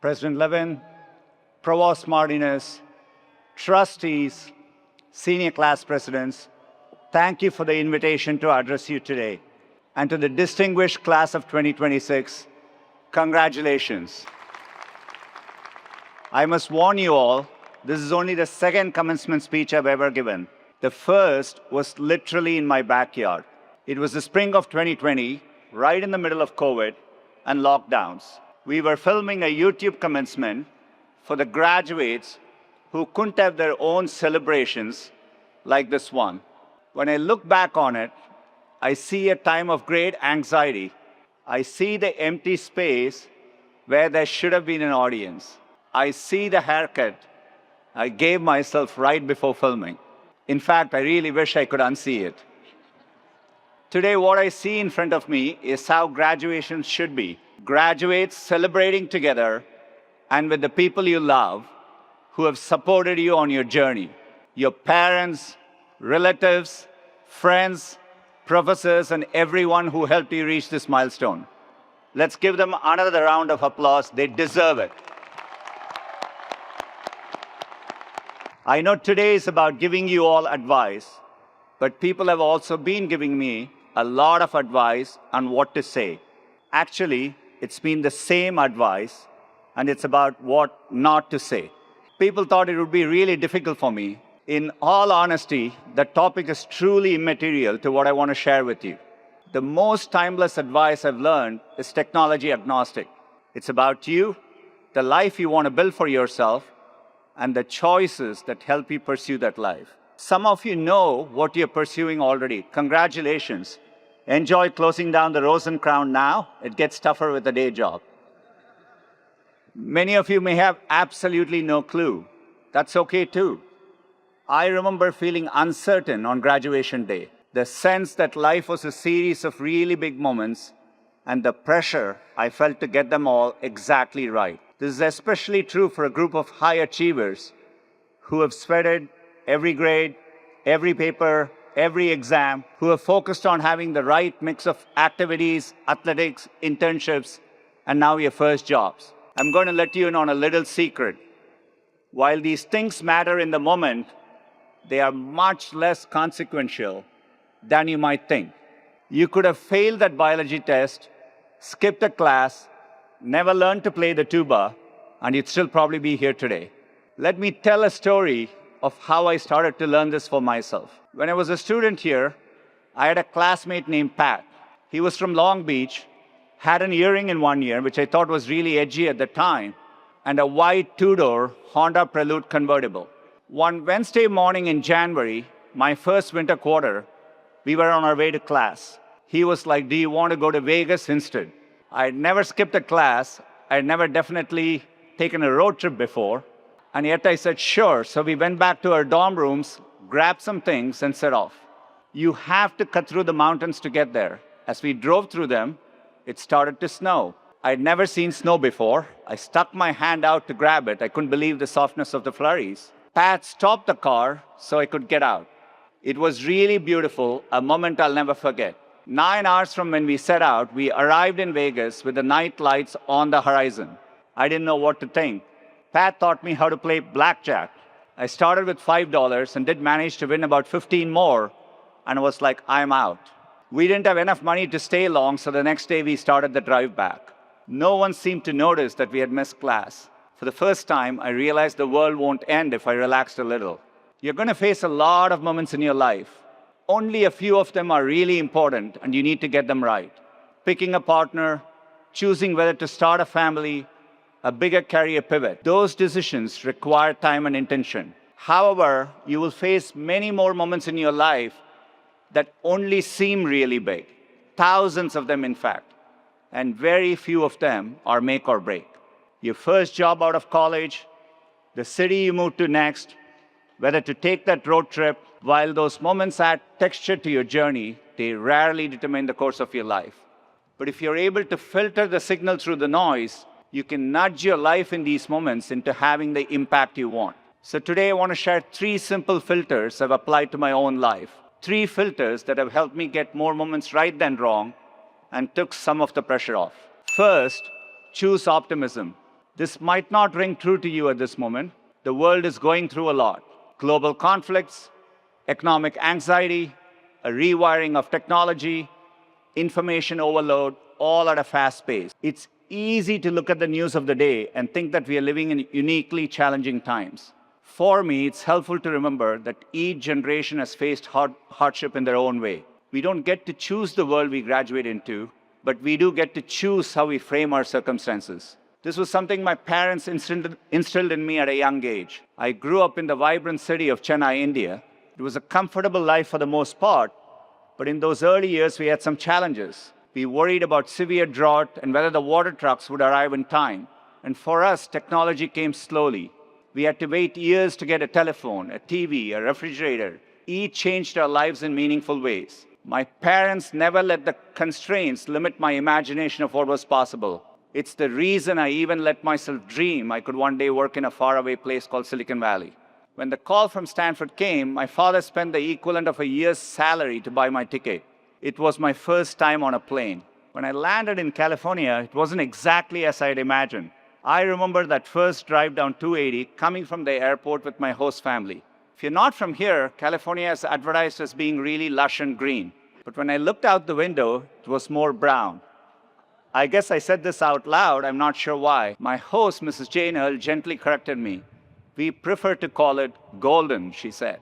President Levin, Provost Martinez, trustees, senior class presidents, thank you for the invitation to address you today. And to the distinguished class of 2026, congratulations. I must warn you all, this is only the second commencement speech I've ever given. The first was literally in my backyard. It was the spring of 2020, right in the middle of COVID and lockdowns. We were filming a YouTube commencement for the graduates who couldn't have their own celebrations like this one. When I look back on it, I see a time of great anxiety. I see the empty space where there should have been an audience. I see the haircut I gave myself right before filming. In fact, I really wish I could unsee it. Today, what I see in front of me is how graduation should be. Graduates celebrating together and with the people you love who have supported you on your journey. Your parents, relatives, friends, professors, and everyone who helped you reach this milestone. Let's give them another round of applause. They deserve it. I know today is about giving you all advice, but people have also been giving me a lot of advice on what to say. Actually, it's been the same advice, and it's about what not to say. People thought it would be really difficult for me. In all honesty, the topic is truly immaterial to what I want to share with you. The most timeless advice I've learned is technology agnostic. It's about you, the life you want to build for yourself, and the choices that help you pursue that life. Some of you know what you're pursuing already. Congratulations. Enjoy closing down the Rose and Crown now. It gets tougher with a day job. Many of you may have absolutely no clue. That's okay too. I remember feeling uncertain on graduation day. The sense that life was a series of really big moments and the pressure I felt to get them all exactly right. This is especially true for a group of high achievers who have sweated every grade, every paper, every exam, who have focused on having the right mix of activities, athletics, internships, and now your first jobs. I'm going to let you in on a little secret. While these things matter in the moment, they are much less consequential than you might think. You could have failed that biology test, skipped a class, never learned to play the tuba, and you'd still probably be here today. Let me tell a story of how I started to learn this for myself. When I was a student here, I had a classmate named Pat. He was from Long Beach, had an earring in one ear, which I thought was really edgy at the time, and a white two-door Honda Prelude convertible. One Wednesday morning in January, my first winter quarter, we were on our way to class. He was like, "Do you want to go to Vegas instead?" I had never skipped a class. I had never definitely taken a road trip before. And yet I said, sure. So we went back to our dorm rooms, grabbed some things, and set off. You have to cut through the mountains to get there. As we drove through them, it started to snow. I had never seen snow before. I stuck my hand out to grab it. I couldn't believe the softness of the flurries. Pat stopped the car so I could get out. It was really beautiful, a moment I'll never forget. 9 hours from when we set out, we arrived in Vegas with the night lights on the horizon. I didn't know what to think. Pat taught me how to play blackjack. I started with $5 and did manage to win about 15 more, and was like, I'm out. We didn't have enough money to stay long, so the next day we started the drive back. No one seemed to notice that we had missed class. For the first time, I realized the world won't end if I relaxed a little. You're going to face a lot of moments in your life. Only a few of them are really important, and you need to get them right. Picking a partner, choosing whether to start a family, a bigger career pivot. Those decisions require time and intention. However, you will face many more moments in your life that only seem really big. Thousands of them, in fact. And very few of them are make or break. Your first job out of college, the city you move to next, whether to take that road trip. While those moments add texture to your journey, they rarely determine the course of your life. But if you're able to filter the signal through the noise, you can nudge your life in these moments into having the impact you want. So today I want to share 3 simple filters I've applied to my own life. 3 filters that have helped me get more moments right than wrong and took some of the pressure off. First, choose optimism. This might not ring true to you at this moment. The world is going through a lot. Global conflicts, economic anxiety, a rewiring of technology, information overload, all at a fast pace. It's easy to look at the news of the day and think that we are living in uniquely challenging times. For me, it's helpful to remember that each generation has faced hardship in their own way. We don't get to choose the world we graduate into, but we do get to choose how we frame our circumstances. This was something my parents instilled in me at a young age. I grew up in the vibrant city of Chennai, India. It was a comfortable life for the most part, but in those early years, we had some challenges. We worried about severe drought and whether the water trucks would arrive in time. And for us, technology came slowly. We had to wait years to get a telephone, a TV, a refrigerator. Each changed our lives in meaningful ways. My parents never let the constraints limit my imagination of what was possible. It's the reason I even let myself dream I could one day work in a faraway place called Silicon Valley. When the call from Stanford came, my father spent the equivalent of a year's salary to buy my ticket. It was my first time on a plane. When I landed in California, it wasn't exactly as I'd imagined. I remember that first drive down 280 coming from the airport with my host family. If you're not from here, California is advertised as being really lush and green. But when I looked out the window, it was more brown. I guess I said this out loud, I'm not sure why. My host, Mrs. Jane Earl, gently corrected me. We prefer to call it golden, she said.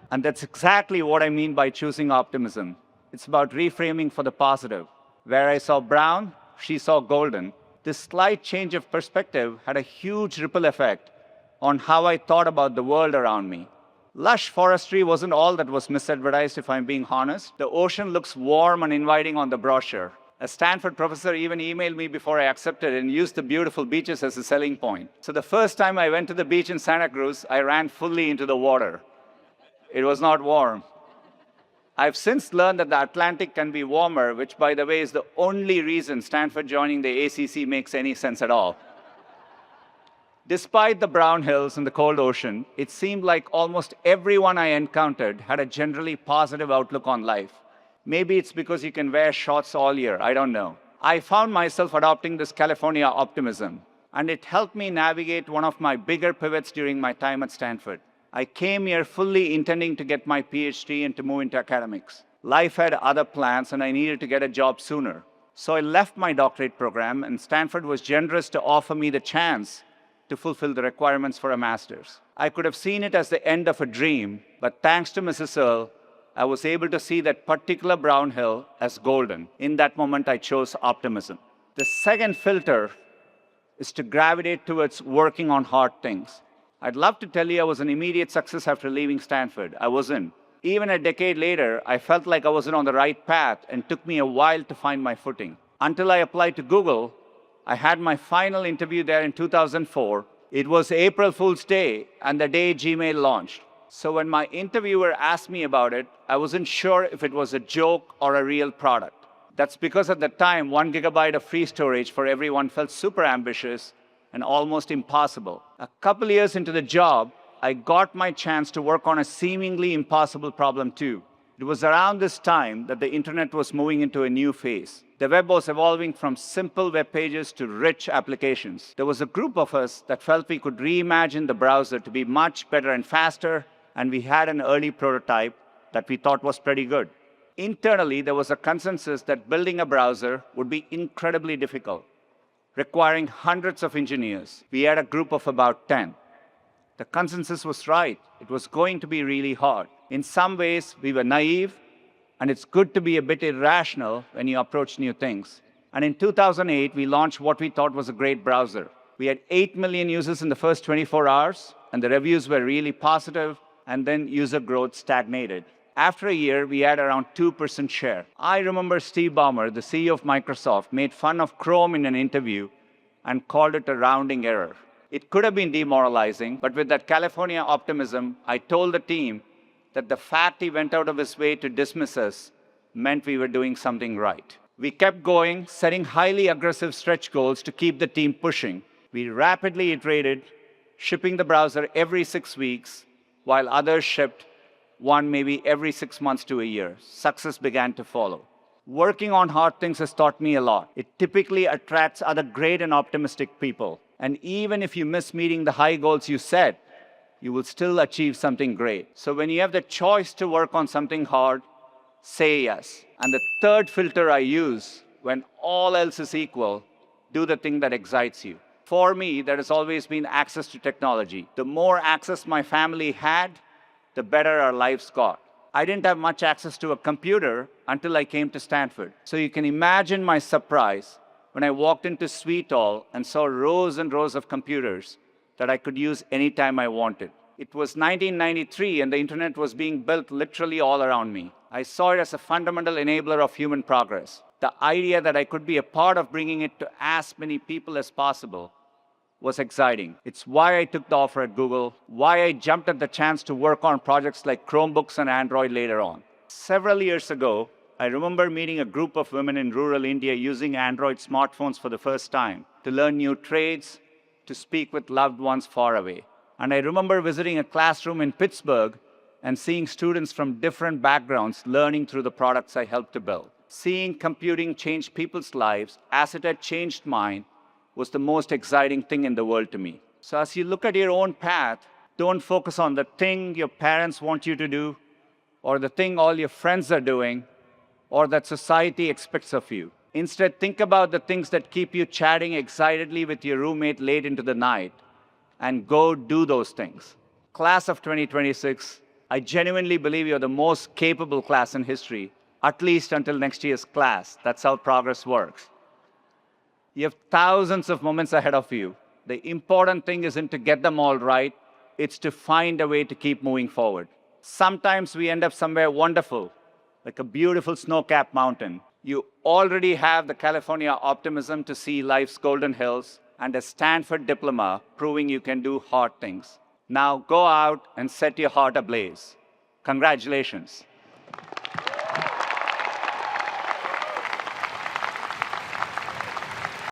And that's exactly what I mean by choosing optimism. It's about reframing for the positive. Where I saw brown, she saw golden. This slight change of perspective had a huge ripple effect on how I thought about the world around me. Lush forestry wasn't all that was misadvertised, if I'm being honest. The ocean looks warm and inviting on the brochure. A Stanford professor even emailed me before I accepted and used the beautiful beaches as a selling point. So the first time I went to the beach in Santa Cruz, I ran fully into the water. It was not warm. I've since learned that the Atlantic can be warmer, which, by the way, is the only reason Stanford joining the ACC makes any sense at all. Despite the brown hills and the cold ocean, it seemed like almost everyone I encountered had a generally positive outlook on life. Maybe it's because you can wear shorts all year, I don't know. I found myself adopting this California optimism, and it helped me navigate one of my bigger pivots during my time at Stanford. I came here fully intending to get my PhD and to move into academics. Life had other plans, and I needed to get a job sooner. So I left my doctorate program, and Stanford was generous to offer me the chance to fulfill the requirements for a master's. I could have seen it as the end of a dream, but thanks to Mrs. Earl, I was able to see that particular brown hill as golden. In that moment, I chose optimism. The second filter is to gravitate towards working on hard things. I'd love to tell you I was an immediate success after leaving Stanford. I wasn't. Even a decade later, I felt like I wasn't on the right path and took me a while to find my footing. Until I applied to Google, I had my final interview there in 2004. It was April Fool's Day and the day Gmail launched. So when my interviewer asked me about it, I wasn't sure if it was a joke or a real product. That's because at the time, 1 gigabyte of free storage for everyone felt super ambitious and almost impossible. A couple years into the job, I got my chance to work on a seemingly impossible problem too. It was around this time that the internet was moving into a new phase. The web was evolving from simple web pages to rich applications. There was a group of us that felt we could reimagine the browser to be much better and faster, and we had an early prototype that we thought was pretty good. Internally, there was a consensus that building a browser would be incredibly difficult, requiring hundreds of engineers. We had a group of about 10. The consensus was right. It was going to be really hard. In some ways, we were naive, and it's good to be a bit irrational when you approach new things. And in 2008, we launched what we thought was a great browser. We had 8 million users in the first 24 hours, and the reviews were really positive, and then user growth stagnated. After a year, we had around 2% share. I remember Steve Ballmer, the CEO of Microsoft, made fun of Chrome in an interview and called it a rounding error. It could have been demoralizing, but with that California optimism, I told the team that the fact he went out of his way to dismiss us meant we were doing something right. We kept going, setting highly aggressive stretch goals to keep the team pushing. We rapidly iterated, shipping the browser every 6 weeks, while others shipped one maybe every 6 months to a year. Success began to follow. Working on hard things has taught me a lot. It typically attracts other great and optimistic people. And even if you miss meeting the high goals you set, you will still achieve something great. So when you have the choice to work on something hard, say yes. And the third filter I use, when all else is equal, do the thing that excites you. For me, there has always been access to technology. The more access my family had, the better our lives got. I didn't have much access to a computer until I came to Stanford. So you can imagine my surprise when I walked into Sweet Hall and saw rows and rows of computers that I could use anytime I wanted. It was 1993 and the internet was being built literally all around me. I saw it as a fundamental enabler of human progress. The idea that I could be a part of bringing it to as many people as possible was exciting. It's why I took the offer at Google, why I jumped at the chance to work on projects like Chromebooks and Android later on. Several years ago, I remember meeting a group of women in rural India using Android smartphones for the first time to learn new trades, to speak with loved ones far away. And I remember visiting a classroom in Pittsburgh and seeing students from different backgrounds learning through the products I helped to build. Seeing computing change people's lives as it had changed mine was the most exciting thing in the world to me. So as you look at your own path, don't focus on the thing your parents want you to do, or the thing all your friends are doing, or that society expects of you. Instead, think about the things that keep you chatting excitedly with your roommate late into the night, and go do those things. Class of 2026, I genuinely believe you're the most capable class in history, at least until next year's class. That's how progress works. You have thousands of moments ahead of you. The important thing isn't to get them all right, it's to find a way to keep moving forward. Sometimes we end up somewhere wonderful, like a beautiful snow-capped mountain. You already have the California optimism to see life's golden hills and a Stanford diploma proving you can do hard things. Now go out and set your heart ablaze. Congratulations.